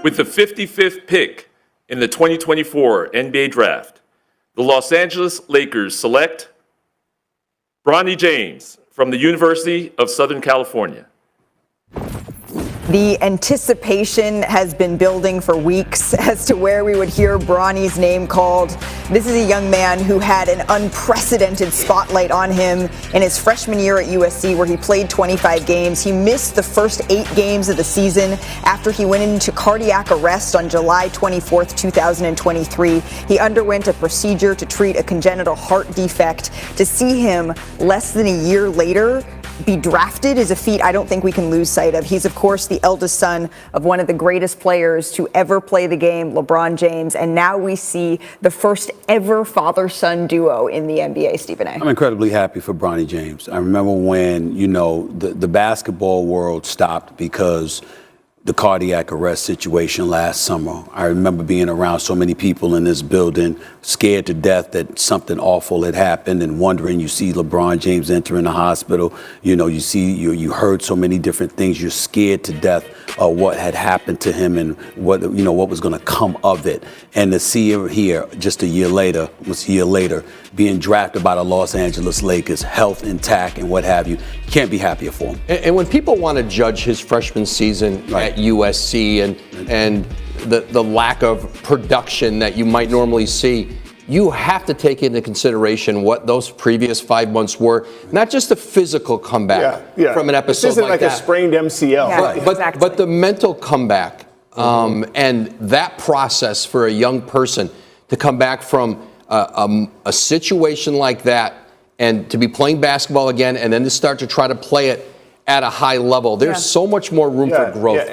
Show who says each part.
Speaker 1: With the 55th pick in the 2024 NBA Draft, the Los Angeles Lakers select Bronny James from the University of Southern California.
Speaker 2: The anticipation has been building for weeks as to where we would hear Bronny's name called. This is a young man who had an unprecedented spotlight on him in his freshman year at USC, where he played 25 games. He missed the first 8 games of the season after he went into cardiac arrest on July 24th, 2023. He underwent a procedure to treat a congenital heart defect. To see him less than a year later be drafted is a feat I don't think we can lose sight of. He's, of course, the eldest son of one of the greatest players to ever play the game, LeBron James, and now we see the first ever father-son duo in the NBA, Stephen A.
Speaker 3: I'm incredibly happy for Bronny James. I remember when, the basketball world stopped because the cardiac arrest situation last summer. I remember being around so many people in this building, scared to death that something awful had happened, and wondering. You see LeBron James entering the hospital. You heard so many different things. You're scared to death of what had happened to him and what was going to come of it. And to see him here just a year later, being drafted by the Los Angeles Lakers, health intact and what have you, you can't be happier for him.
Speaker 4: And when people want to judge his freshman season at USC and the lack of production that you might normally see, you have to take into consideration what those previous 5 months were. Not just a physical comeback from an episode
Speaker 5: this isn't like
Speaker 4: that.
Speaker 5: a sprained MCL.
Speaker 2: Yeah,
Speaker 4: but the mental comeback and that process for a young person to come back from a situation like that and to be playing basketball again and then to start to try to play it at a high level. There's so much more room for growth.